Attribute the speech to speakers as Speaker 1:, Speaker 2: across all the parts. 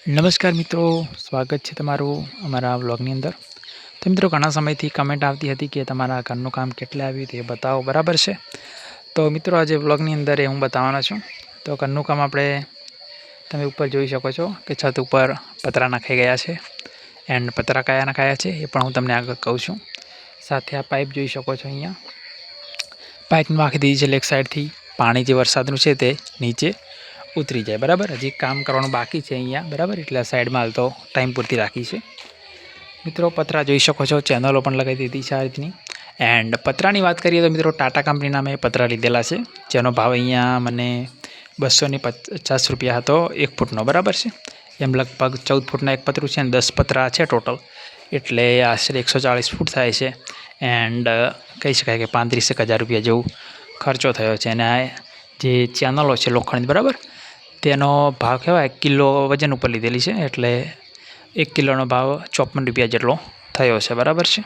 Speaker 1: નમસ્કાર મિત્રો, સ્વાગત છે તમારું અમારા વ્લોગની અંદર। તો મિત્રો ઘણા સમયથી કમેન્ટ આવતી હતી કે તમારા ઘરનું કામ કેટલે આવ્યું તે બતાવો, બરાબર છે। તો મિત્રો આજે વ્લોગની અંદર હું બતાવવાનો છું। તો ઘરનું કામ આપણે તમે ઉપર જોઈ શકો છો કે છત ઉપર પતરા નખાઈ ગયા છે એન્ડ પતરા કયા નખાયા છે એ પણ હું તમને આગળ કહું છું। સાથે આ પાઇપ જોઈ શકો છો, અહીંયા પાઇપ નાખી દીધી છે લેગ સાઈડથી, પાણી જે વરસાદનું છે તે નીચે ઉતરી જાય, બરાબર। હજી કામ કરવાનું બાકી છે અહીંયા, બરાબર, એટલે સાઈડમાં હાલ તો ટાઈમ પૂરતી રાખી છે। મિત્રો પતરા જોઈ શકો છો, ચેનલો પણ લગાવી દીધી છે આ રીતની। એન્ડ પતરાની વાત કરીએ તો મિત્રો ટાટા કંપનીના મેં પતરા લીધેલા છે, જેનો ભાવ અહીંયા મને 250 રૂપિયા હતો 1 ફૂટનો, બરાબર છે। એમ લગભગ 14 ફૂટના એક પતરું છે અને 10 પતરા છે ટોટલ, એટલે આશરે 140 ફૂટ થાય છે। એન્ડ કહી શકાય કે 35,000 રૂપિયા જેવું ખર્ચો થયો છે। અને આ જે ચેનલો છે લોખંડની, બરાબર, તેનો ભાવ કહેવાય કિલો વજન ઉપર લીધેલી છે, એટલે 1 કિલોનો ભાવ 54 રૂપિયા જેટલો થયો છે, બરાબર છે।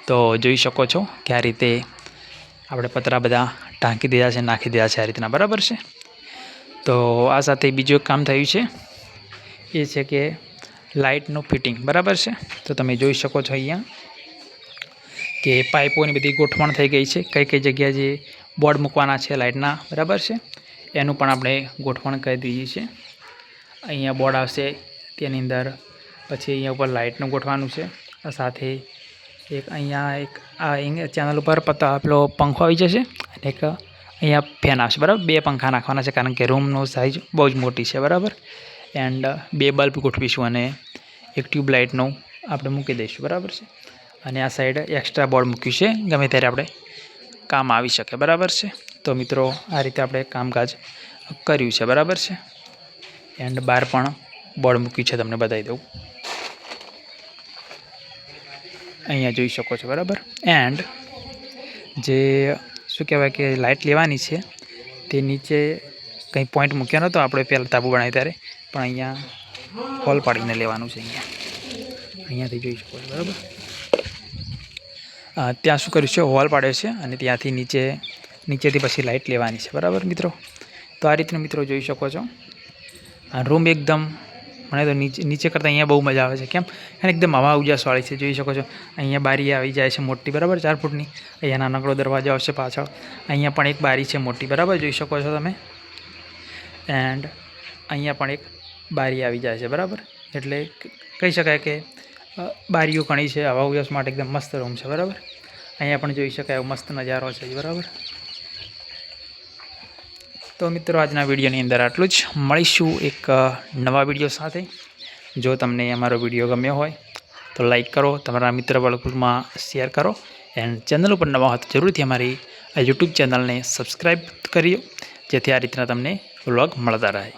Speaker 1: તો જોઈ શકો છો કે આ રીતે આપણે પતરા બધા ઢાંકી દીધા છે, નાખી દીધા છે આ રીતના, બરાબર છે। તો આ સાથે બીજું એક કામ થયું છે એ છે કે લાઇટનું ફિટિંગ, બરાબર છે। તો તમે જોઈ શકો છો અહીંયા કે પાઇપોની બધી ગોઠવણ થઈ ગઈ છે, કઈ કઈ જગ્યાએ જે બોર્ડ મૂકવાના છે લાઇટના, બરાબર છે, એનું પણ આપણે ગોઠવણ કરી દીધી છે। અહીંયા બોર્ડ આવશે તેની અંદર, પછી અહીંયા ઉપર લાઇટનું ગોઠવાનું છે, સાથે એક અહીંયા ચેનલ ઉપર પેલો પંખો આવી જશે અને એક અહીંયા ફેન આવશે, બરાબર। 2 પંખા નાખવાના છે કારણ કે રૂમનો સાઇઝ બહુ જ મોટી છે, બરાબર। એન્ડ 2 બલ્બ ગોઠવીશું અને એક ટ્યુબલાઇટનું આપણે મૂકી દઈશું, બરાબર છે। અને આ સાઈડ એક્સ્ટ્રા બોર્ડ મૂક્યું છે, ગમે ત્યારે આપણે કામ આવી શકે, બરાબર છે। તો મિત્રો આ રીતે આપણે કામકાજ કર્યું છે, બરાબર છે। એન્ડ બહાર પણ બોર્ડ મૂક્યું છે, તમને બતાવી દઉં, અહીંયા જોઈ શકો છો, બરાબર। એન્ડ જે શું કહેવાય કે લાઇટ લેવાની છે તે નીચે કંઈ પોઈન્ટ મૂક્યો નહોતો આપણે પહેલાં તાબુ બનાવી ત્યારે, પણ અહીંયા હોલ પાડીને લેવાનું છે, અહીંયાથી જોઈ શકો છો, બરાબર। ત્યાં શું કર્યું છે, હોલ પાડ્યો છે અને ત્યાંથી નીચેથી પછી લાઇટ લેવાની છે, બરાબર મિત્રો। તો આ રીતનું મિત્રો જોઈ શકો છો, આ રૂમ એકદમ મને તો નીચે કરતાં અહીંયા બહુ મજા આવે છે, કેમ અને એકદમ હવા ઉજાસવાળી છે, જોઈ શકો છો। અહીંયા બારી આવી જાય છે મોટી, બરાબર, 4 ફૂટની। અહીંયા નાનકડો દરવાજો આવશે પાછળ, અહીંયા પણ એક બારી છે મોટી, બરાબર, જોઈ શકો છો તમે। એન્ડ અહીંયા પણ એક બારી આવી જાય છે, બરાબર, એટલે કહી શકાય કે બારીઓ ઘણી છે, હવા ઉજાસ માટે એકદમ મસ્ત રૂમ છે, બરાબર। અહીંયા પણ જોઈ શકાય મસ્ત નજારો છે, બરાબર। તો મિત્રો આજના વિડીયોની અંદર આટલું જ, મળીશું એક નવા વિડીયો સાથે। જો તમને અમારો વિડીયો ગમ્યો હોય તો લાઈક કરો, તમારા મિત્ર વર્ગમાં શેર કરો, એન્ડ ચેનલ ઉપર નવા હોય તો જરૂરથી અમારી આ યુટ્યુબ ચેનલને સબસ્ક્રાઈબ કરીઓ, જેથી આ રીતના તમને વ્લોગ મળતા રહે।